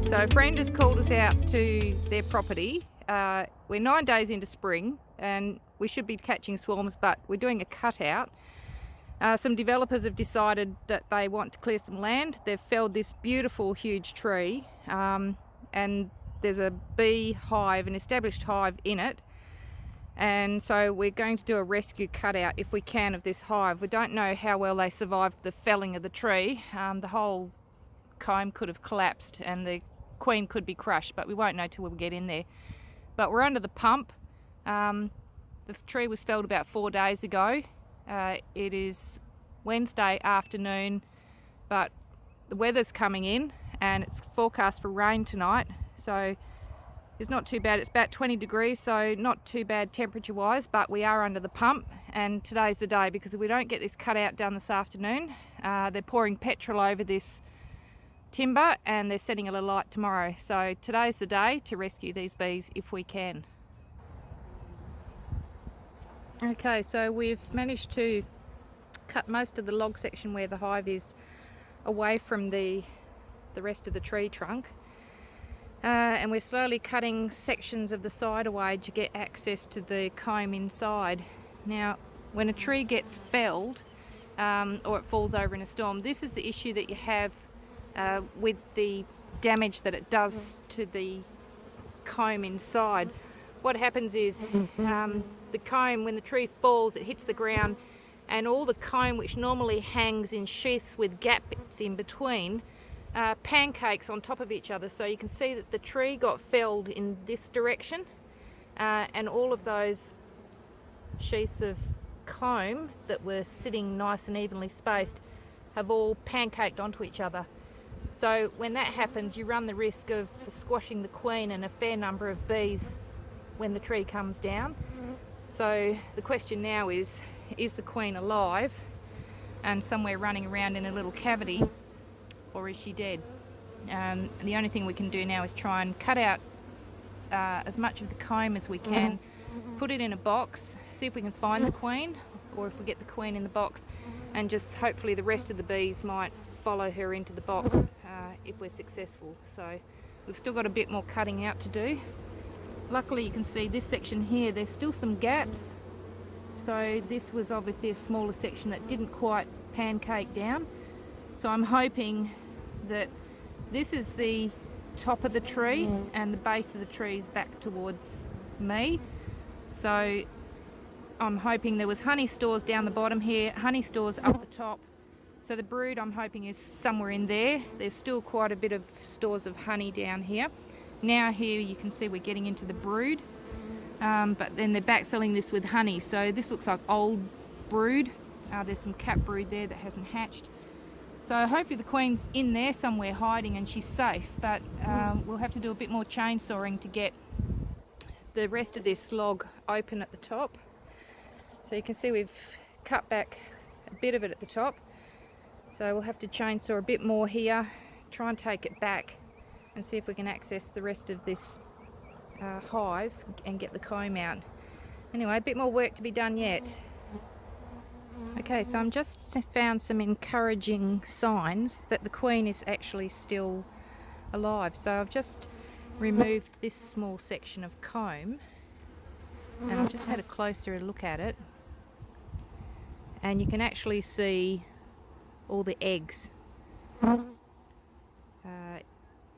So a friend has called us out to their property. We're 9 days into spring and we should be catching swarms, but we're doing a cutout. Some developers have decided that they want to clear some land. They've felled this beautiful huge tree and there's a beehive, an established hive in it. And so we're going to do a rescue cutout if we can of this hive. We don't know how well they survived the felling of the tree. The whole comb could have collapsed and the queen could be crushed, but we won't know till we get in there. But we're under the pump. The tree was felled about 4 days ago. It is Wednesday afternoon, but the weather's coming in and it's forecast for rain tonight, so it's not too bad. It's about 20 degrees, so not too bad temperature wise, but we are under the pump, and today's the day, because if we don't get this cutout done this afternoon, they're pouring petrol over this timber and they're setting it alight tomorrow. So today's the day to rescue these bees if we can. Okay, so we've managed to cut most of the log section where the hive is away from the rest of the tree trunk, and we're slowly cutting sections of the side away to get access to the comb inside. Now, when a tree gets felled or it falls over in a storm, this is the issue that you have with the damage that it does to the comb inside. What happens is the comb, when the tree falls, it hits the ground, and all the comb, which normally hangs in sheaths with gaps in between, pancakes on top of each other. So you can see that the tree got felled in this direction, and all of those sheaths of comb that were sitting nice and evenly spaced have all pancaked onto each other. So when that happens, you run the risk of squashing the queen and a fair number of bees when the tree comes down. So the question now is the queen alive and somewhere running around in a little cavity, or is she dead? And the only thing we can do now is try and cut out as much of the comb as we can, put it in a box, see if we can find the queen, or if we get the queen in the box, and just hopefully the rest of the bees might follow her into the box if we're successful. So we've still got a bit more cutting out to do. Luckily you can see this section here, there's still some gaps, so this was obviously a smaller section that didn't quite pancake down. So I'm hoping that this is the top of the tree and the base of the tree is back towards me. So I'm hoping there was honey stores down the bottom here, honey stores up the top. So the brood, I'm hoping, is somewhere in there. There's still quite a bit of stores of honey down here. Now here you can see we're getting into the brood, but then they're backfilling this with honey. So this looks like old brood. There's some cap brood there that hasn't hatched. So hopefully the queen's in there somewhere hiding and she's safe, but we'll have to do a bit more chainsawing to get the rest of this log open at the top. So you can see we've cut back a bit of it at the top. So we'll have to chainsaw a bit more here, try and take it back and see if we can access the rest of this hive and get the comb out. Anyway, a bit more work to be done yet. Okay, so I'm just found some encouraging signs that the queen is actually still alive. So I've just removed this small section of comb and I've just had a closer look at it, and you can actually see all the eggs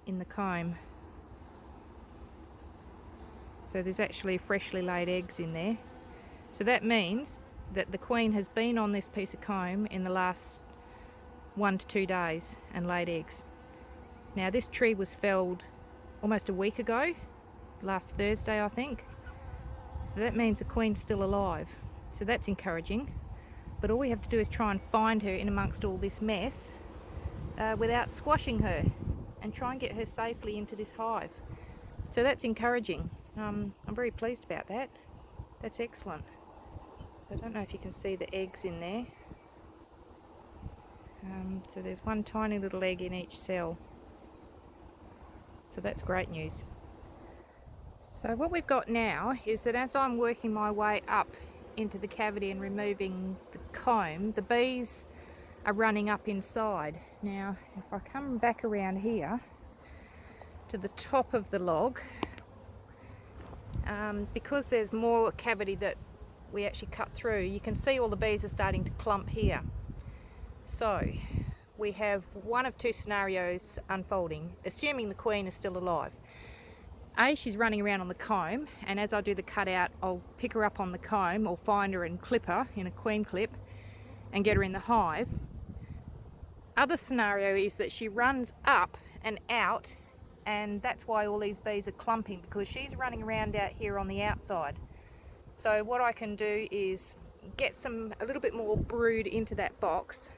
in the comb. So there's actually freshly laid eggs in there. So that means that the queen has been on this piece of comb in the last 1 to 2 days and laid eggs. Now this tree was felled almost a week ago, last Thursday I think. So that means the queen's still alive. So that's encouraging. But all we have to do is try and find her in amongst all this mess without squashing her, and try and get her safely into this hive. So that's encouraging. I'm very pleased about that. That's excellent. So I don't know if you can see the eggs in there. So there's one tiny little egg in each cell. So that's great news. So what we've got now is that as I'm working my way up into the cavity and removing the comb, the bees are running up inside. Now if I come back around here, to the top of the log, because there's more cavity that we actually cut through, you can see all the bees are starting to clump here. So we have one of two scenarios unfolding, assuming the queen is still alive. A, she's running around on the comb, and as I do the cutout, I'll pick her up on the comb or find her and clip her in a queen clip and get her in the hive. Other scenario is that she runs up and out, and that's why all these bees are clumping, because she's running around out here on the outside. So what I can do is get a little bit more brood into that box,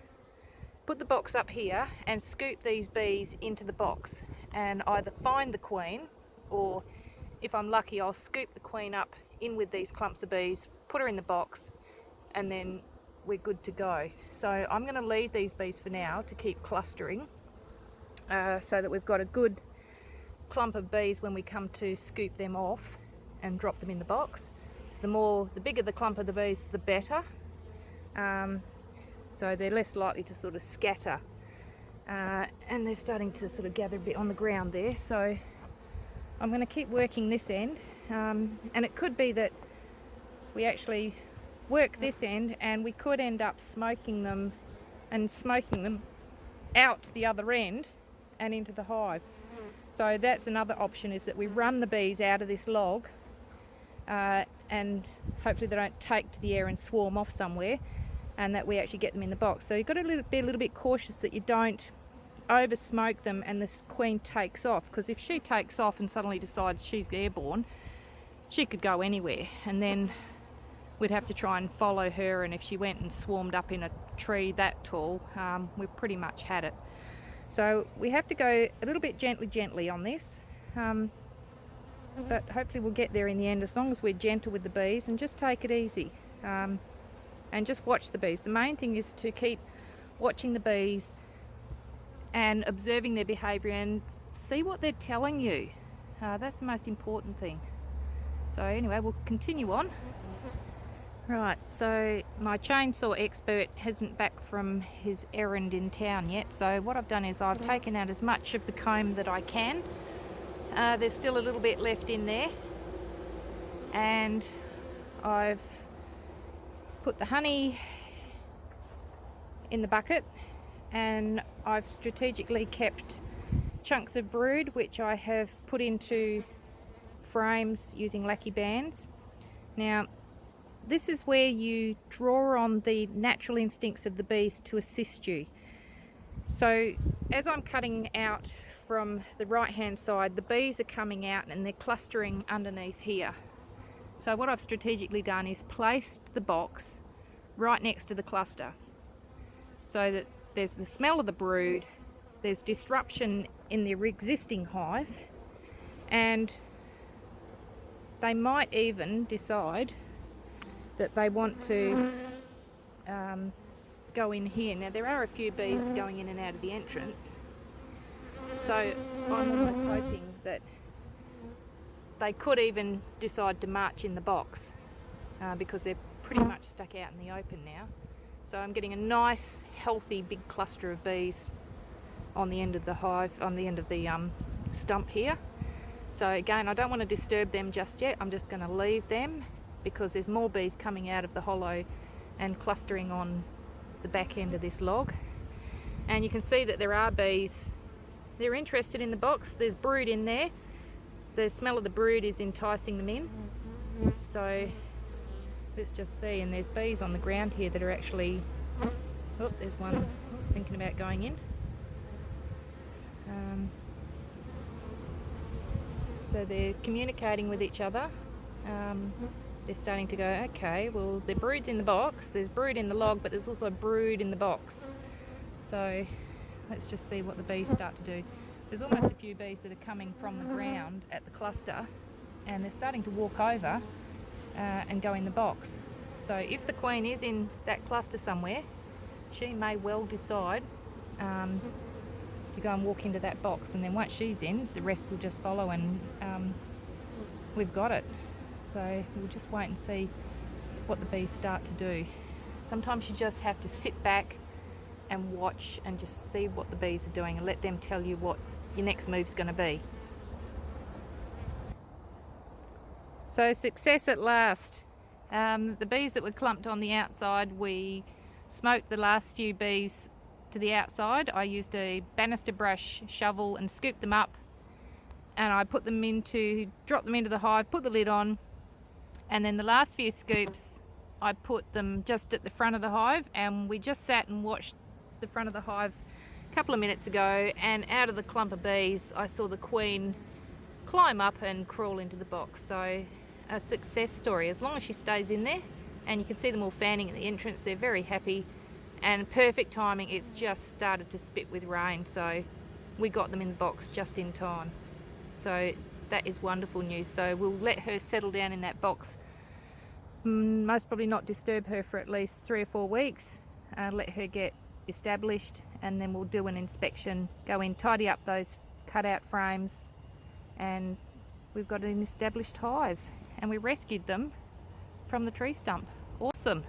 put the box up here and scoop these bees into the box, and either find the queen, or if I'm lucky, I'll scoop the queen up in with these clumps of bees, put her in the box, and then we're good to go. So I'm going to leave these bees for now to keep clustering, so that we've got a good clump of bees when we come to scoop them off and drop them in the box. The bigger the clump of the bees, the better. So they're less likely to sort of scatter, and they're starting to sort of gather a bit on the ground there. So I'm going to keep working this end, and it could be that we actually work this end and we could end up smoking them out the other end and into the hive. So that's another option, is that we run the bees out of this log, and hopefully they don't take to the air and swarm off somewhere, and that we actually get them in the box. So you've got to be a little bit cautious that you don't over smoke them and this queen takes off, because if she takes off and suddenly decides she's airborne, she could go anywhere, and then we'd have to try and follow her, and if she went and swarmed up in a tree that tall, we've pretty much had it. So we have to go a little bit gently on this, but hopefully we'll get there in the end, as long as we're gentle with the bees and just take it easy, and just watch the bees. The main thing is to keep watching the bees and observing their behaviour and see what they're telling you. That's the most important thing. So anyway, we'll continue on. Right, so my chainsaw expert hasn't back from his errand in town yet, so what I've done is I've taken out as much of the comb that I can. There's still a little bit left in there, and I've put the honey in the bucket, and I've strategically kept chunks of brood which I have put into frames using lackey bands. Now this is where you draw on the natural instincts of the bees to assist you. So as I'm cutting out from the right hand side, the bees are coming out and they're clustering underneath here. So what I've strategically done is placed the box right next to the cluster, so that there's the smell of the brood, there's disruption in the existing hive, and they might even decide that they want to go in here. Now there are a few bees going in and out of the entrance, so I'm almost hoping that they could even decide to march in the box, because they're pretty much stuck out in the open now. So I'm getting a nice healthy big cluster of bees on the end of the hive, on the end of the stump here. So again, I don't want to disturb them just yet. I'm just going to leave them, because there's more bees coming out of the hollow and clustering on the back end of this log. And you can see that there are bees, they're interested in the box. There's brood in there. The smell of the brood is enticing them in. So let's just see, and there's bees on the ground here that are actually, oh, there's one thinking about going in. So they're communicating with each other. They're starting to go, okay, well, the brood's in the box, there's brood in the log, but there's also brood in the box. So let's just see what the bees start to do. There's almost a few bees that are coming from the ground at the cluster, and they're starting to walk over and go in the box. So if the queen is in that cluster somewhere, she may well decide to go and walk into that box, and then once she's in, the rest will just follow, and we've got it. So we'll just wait and see what the bees start to do. Sometimes you just have to sit back and watch and just see what the bees are doing, and let them tell you what your next move's going to be. So success at last. The bees that were clumped on the outside, we smoked the last few bees to the outside. I used a banister brush shovel and scooped them up, and I dropped them into the hive, put the lid on, and then the last few scoops I put them just at the front of the hive, and we just sat and watched the front of the hive a couple of minutes ago, and out of the clump of bees I saw the queen climb up and crawl into the box. So a success story, as long as she stays in there. And you can see them all fanning at the entrance. They're very happy, and perfect timing. It's just started to spit with rain, so we got them in the box just in time. So that is wonderful news. So we'll let her settle down in that box, most probably not disturb her for at least 3 or 4 weeks, let her get established, and then we'll do an inspection, go in, tidy up those cutout frames, and we've got an established hive, and we rescued them from the tree stump. Awesome.